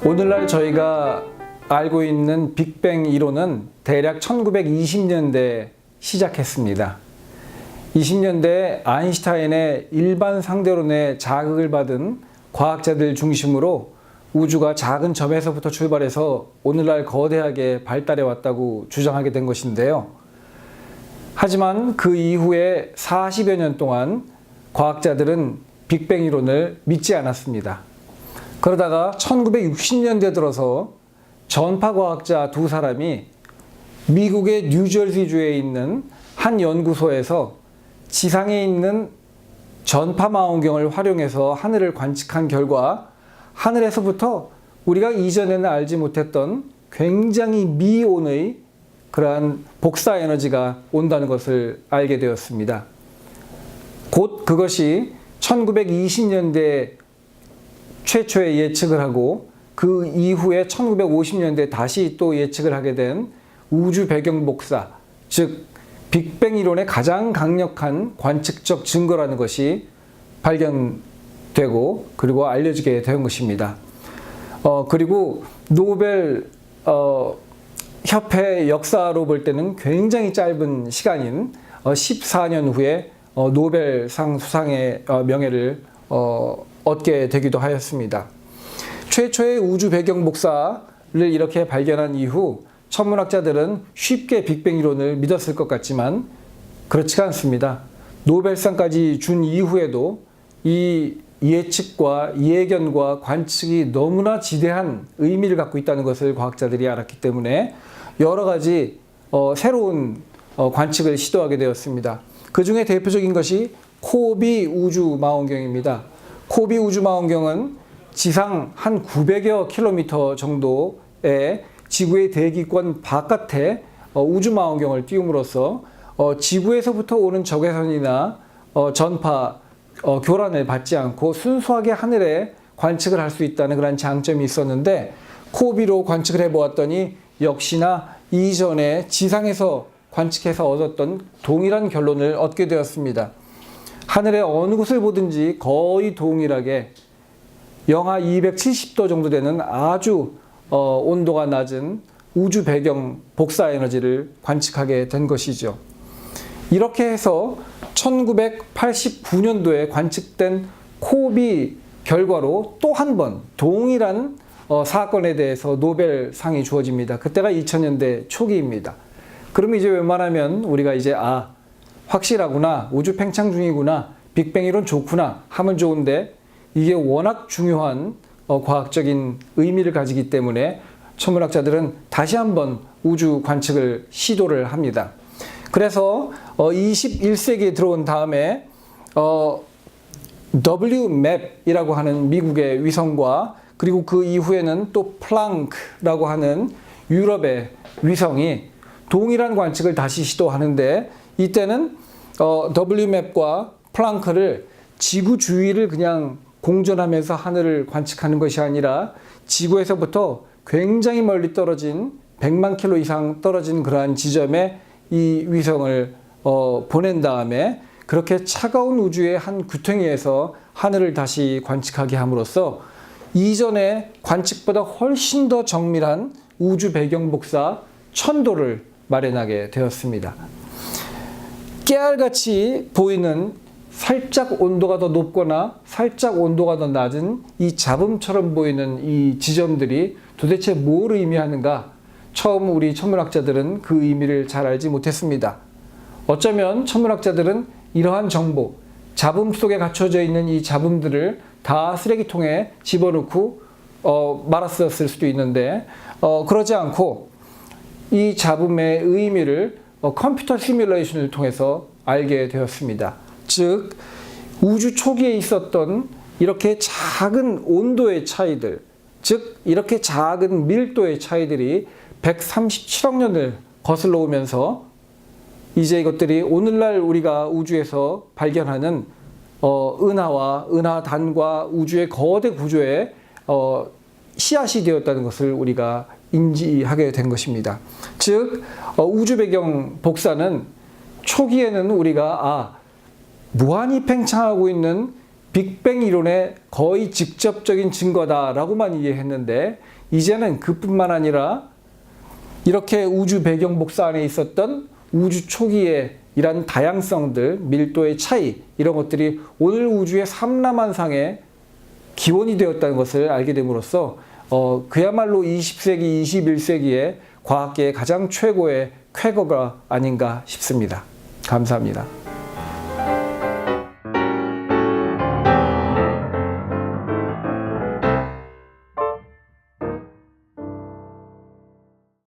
오늘날 저희가 알고 있는 빅뱅 이론은 대략 1920년대에 시작했습니다. 20년대에 아인슈타인의 일반 상대론에 자극을 받은 과학자들 중심으로 우주가 작은 점에서부터 출발해서 오늘날 거대하게 발달해 왔다고 주장하게 된 것인데요. 하지만 그 이후에 40여 년 동안 과학자들은 빅뱅 이론을 믿지 않았습니다. 그러다가 1960년대 들어서 전파과학자 두 사람이 미국의 뉴저지주에 있는 한 연구소에서 지상에 있는 전파망원경을 활용해서 하늘을 관측한 결과 하늘에서부터 우리가 이전에는 알지 못했던 굉장히 미온의 그러한 복사 에너지가 온다는 것을 알게 되었습니다. 곧 그것이 1920년대 최초의 예측을 하고 그 이후에 1950년대 다시 또 예측을 하게 된 우주 배경 복사, 즉 빅뱅 이론의 가장 강력한 관측적 증거라는 것이 발견되고 그리고 알려지게 된 것입니다. 그리고 노벨 협회 역사로 볼 때는 굉장히 짧은 시간인 14년 후에 노벨상 수상의 명예를 얻게 되기도 하였습니다. 최초의 우주 배경 복사를 이렇게 발견한 이후 천문학자들은 쉽게 빅뱅 이론을 믿었을 것 같지만 그렇지가 않습니다. 노벨상까지 준 이후에도 이 예측과 예견과 관측이 너무나 지대한 의미를 갖고 있다는 것을 과학자들이 알았기 때문에 여러 가지 새로운 관측을 시도하게 되었습니다. 그 중에 대표적인 것이 코비 우주망원경입니다. 코비 우주망원경은 지상 한 900여 킬로미터 정도의 지구의 대기권 바깥에 우주망원경을 띄움으로써 지구에서부터 오는 적외선이나 전파 교란을 받지 않고 순수하게 하늘에 관측을 할 수 있다는 그런 장점이 있었는데 코비로 관측을 해보았더니 역시나 이전에 지상에서 관측해서 얻었던 동일한 결론을 얻게 되었습니다. 하늘의 어느 곳을 보든지 거의 동일하게 영하 270도 정도 되는 아주 온도가 낮은 우주 배경 복사 에너지를 관측하게 된 것이죠. 이렇게 해서 1989년도에 관측된 코비 결과로 또 한 번 동일한 사건에 대해서 노벨상이 주어집니다. 그때가 2000년대 초기입니다. 그럼 이제 웬만하면 우리가 이제 확실하구나, 우주 팽창 중이구나, 빅뱅 이론 좋구나 하면 좋은데 이게 워낙 중요한 과학적인 의미를 가지기 때문에 천문학자들은 다시 한번 우주 관측을 시도를 합니다. 그래서 21세기에 들어온 다음에 WMAP이라고 하는 미국의 위성과 그리고 그 이후에는 또 플랑크라고 하는 유럽의 위성이 동일한 관측을 다시 시도하는데 이때는 WMAP과 플랑크를 지구 주위를 그냥 공전하면서 하늘을 관측하는 것이 아니라 지구에서부터 굉장히 멀리 떨어진 100만 킬로 이상 떨어진 그러한 지점에 이 위성을 보낸 다음에 그렇게 차가운 우주의 한 구덩이에서 하늘을 다시 관측하게 함으로써 이전의 관측보다 훨씬 더 정밀한 우주 배경 복사 천도를 마련하게 되었습니다. 깨알같이 보이는 살짝 온도가 더 높거나 살짝 온도가 더 낮은 이 잡음처럼 보이는 이 지점들이 도대체 뭘 의미하는가? 처음 우리 천문학자들은 그 의미를 잘 알지 못했습니다. 어쩌면 천문학자들은 이러한 정보, 잡음 속에 갖춰져 있는 이 잡음들을 다 쓰레기통에 집어넣고 말았었을 수도 있는데 그러지 않고 이 잡음의 의미를 컴퓨터 시뮬레이션을 통해서 알게 되었습니다. 즉 우주 초기에 있었던 이렇게 작은 온도의 차이들, 즉 이렇게 작은 밀도의 차이들이 137억 년을 거슬러 오면서 이제 이것들이 오늘날 우리가 우주에서 발견하는 은하와 은하단과 우주의 거대 구조의 씨앗이 되었다는 것을 우리가 인지하게 된 것입니다. 즉 우주 배경 복사는 초기에는 우리가 무한히 팽창하고 있는 빅뱅 이론의 거의 직접적인 증거다라고만 이해했는데 이제는 그뿐만 아니라 이렇게 우주 배경 복사 안에 있었던 우주 초기의 이런 다양성들, 밀도의 차이 이런 것들이 오늘 우주의 삼라만상의 기원이 되었다는 것을 알게 됨으로써 그야말로 20세기, 21세기의 과학계의 가장 최고의 쾌거가 아닌가 싶습니다. 감사합니다.